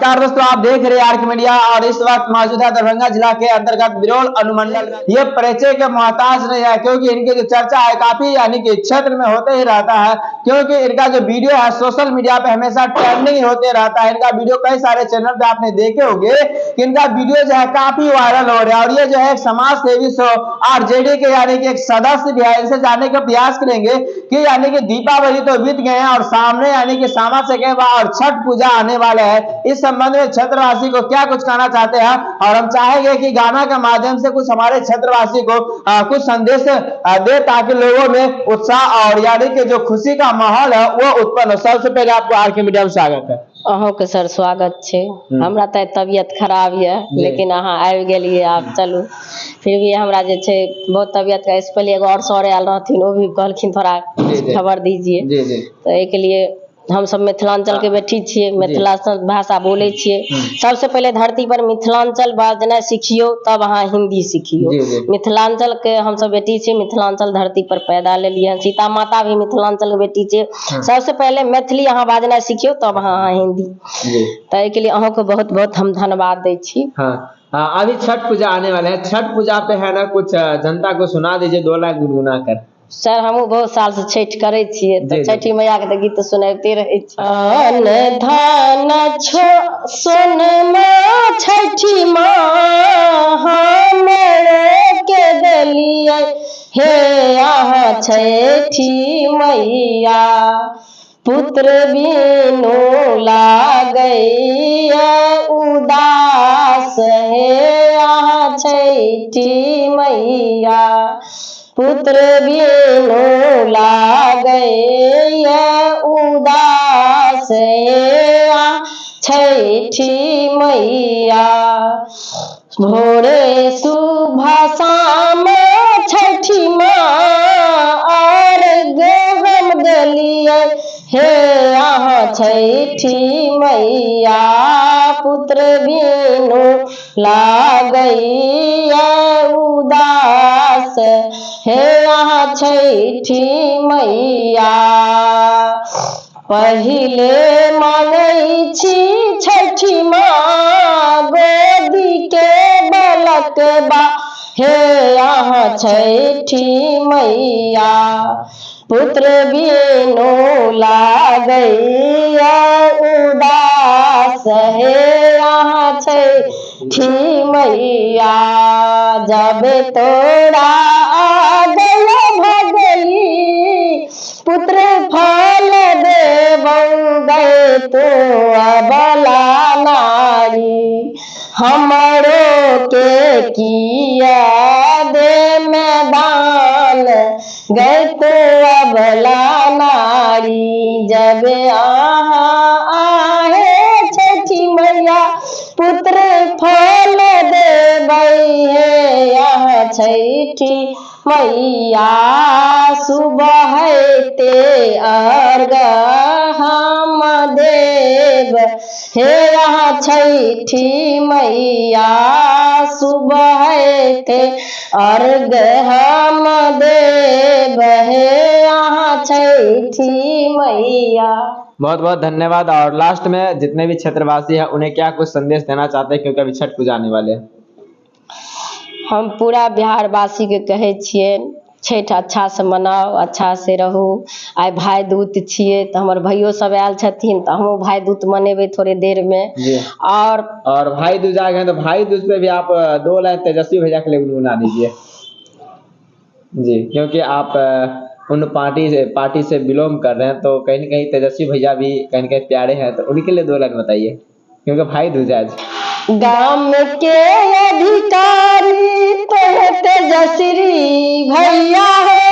नमस्कार दोस्तों, आप देख रहे हैं आर्क मीडिया और इस वक्त मौजूद है दरभंगा जिला के अंतर्गत बिरोल अनुमंडल। ये परिचय के मोहताज नहीं है क्योंकि इनकी जो चर्चा है काफी यानी कि क्षेत्र में होते ही रहता है, क्योंकि इनका जो वीडियो है सोशल मीडिया पे हमेशा ट्रेंडिंग होते रहता है। इनका वीडियो कई सारे चैनल पे आपने देखे होंगे कि इनका वीडियो जो है काफी वायरल हो रहा है। और ये जो है समाज सेवी सो आरजेडी के यानी कि एक सदस्य भी है। इनसे जानने का प्रयास करेंगे कि यानी कि दीपावली तो बीत गए हैं और सामने यानी कि सामा चकेवा और छठ पूजा आने वाले हैं। इस संबंध में क्षेत्रवासी को क्या कुछ कहना चाहते हैं और हम चाहेंगे कि गाना के माध्यम से कुछ हमारे क्षेत्रवासी को कुछ संदेश दे ताकि लोगों में उत्साह और यानी कि जो खुशी का माहौल है वो उत्पन्न हो। सबसे पहले आपको आरके मीडिया में स्वागत है। अहों के सर स्वागत छे। हमरा त तबियत खराब है लेकिन अहाँ आबि गेलिए। आप चलू फिर भी हमरा जे छे बहुत तबियत का। इससे पहले एगो और सर आयल रहथिन, वो भी कहलखिन थोड़ा खबर दीजिए। तो एक लिए हम सब मिथिलांचल के बेटी छिए, मिथिला भाषा बोले छिए। सबसे पहले धरती पर मिथिलांचल बाजना सीखियो तब अहाँ हिंदी सीखियो। मिथिलांचल के हम सब बेटी छिए, मिथिलांचल धरती पर पैदा ले लिए। सीता माता भी मिथिलांचल के बेटी छिए। सबसे पहले मैथिली अहाँ बाजना सीखियो तब अहाँ हिंदी। तो एक लिए अहों को बहुत बहुत हम धन्यवाद दै छी। अभी छठ पूजा आने वाले हैं, छठ पूजा पे है ना कुछ जनता को सुना दीजिए 2 लाख गुनगुना कर। सर हमहू बहुत साल से छठ करे छिए, तो छठी मैया के गीत सुनाते रहे छी। अन धान छो सोनमा छठी माँ हमरे के देलिए हे आहा छठी मैया। पुत्र बिनु लागई उदास हे आहा छठी मैया। पुत्र बिनु लागई उदास छठी मैया। भोरे सुबह शाम छठी माँ अर्घ हम देलिए हे आहा छठी मैया। पुत्र बिनु लागई उदास हे आहा छठी मैया। पहिले मांगई छी छठी माँ गोदी के बलक बा हे आहा छठी मैया। पुत्र बिनु लागई उदास हे आहा छठी मैया। जब तोरा भगली पुत्र फल देवं गए तो अबला नारी। हमरो के किया दे मैदान गए तो अबला नारी। जब आहे छठी मैया पुत्र फल देवई हे यहाँ छठी मैया। सुबह ते अर्घ हम देव हे यहाँ छठी मैया। सुबह ते अर्घ हम देव हे यहाँ छठी मैया। बहुत बहुत धन्यवाद। और लास्ट में जितने भी क्षेत्रवासी हैं उन्हें क्या कुछ संदेश देना चाहते हैं क्योंकि अभी छठ पूजा आने वाले हैं? हम पूरा बिहार वासी के कहे छिए छठ अच्छा से मनाओ, अच्छा से रहो। आइ भाई दूत छिए तो हमारे भाइयों सब आयल छथिन तो हम भाई दूत मनेबे थोड़ी देर में। और भाई दूज आ गए तो भाई दूज पे भी आप 2 लाइन तेजस्वी भैया के लिए गुनगुना दीजिए जी, क्योंकि आप उन पार्टी से बिलोंग कर रहे हैं तो कहीं न कहीं तेजस्वी भैया भी कहीं न कहीं प्यारे हैं, तो उन्हीं के लिए 2 लाइन बताइए क्योंकि भाई दूज आज। गाम के अधिकारी तेजस्वी भैया हो,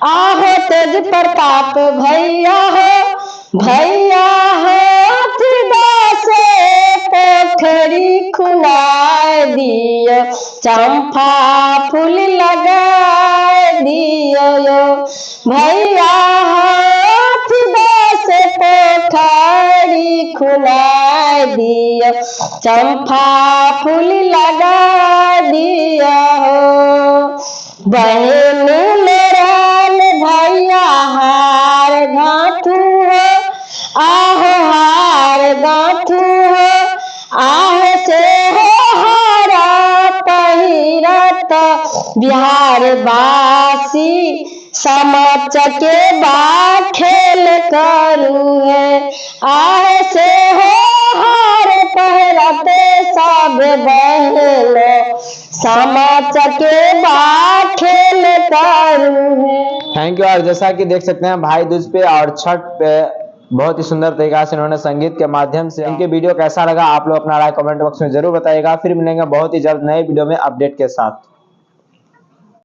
आहो तेज प्रताप भैया हो। भैया हाथ दासे पोखरी खुनाए दियो, चंपा फूल लगा दियो। भैया हाथ दासे पोखरी खुनाए दियो, चंपा फूल लगा दिया हो। बहन मेरान भैया हार गाँठू हो, आहो हार गाँठू हो। बिहार वासी समाज के बा खेल करू है आए से हो हार पहरते सब बहलो समाज के बा खेल करू है। Thank you. और जैसा कि देख सकते हैं भाई दूज पे और छठ पे बहुत ही सुंदर तरीका से इन्होंने संगीत के माध्यम से इनके वीडियो कैसा लगा आप लोग अपना राय कमेंट बॉक्स में जरूर बताइएगा। फिर मिलेंगे बहुत ही जल्द नए वीडियो में अपडेट के साथ।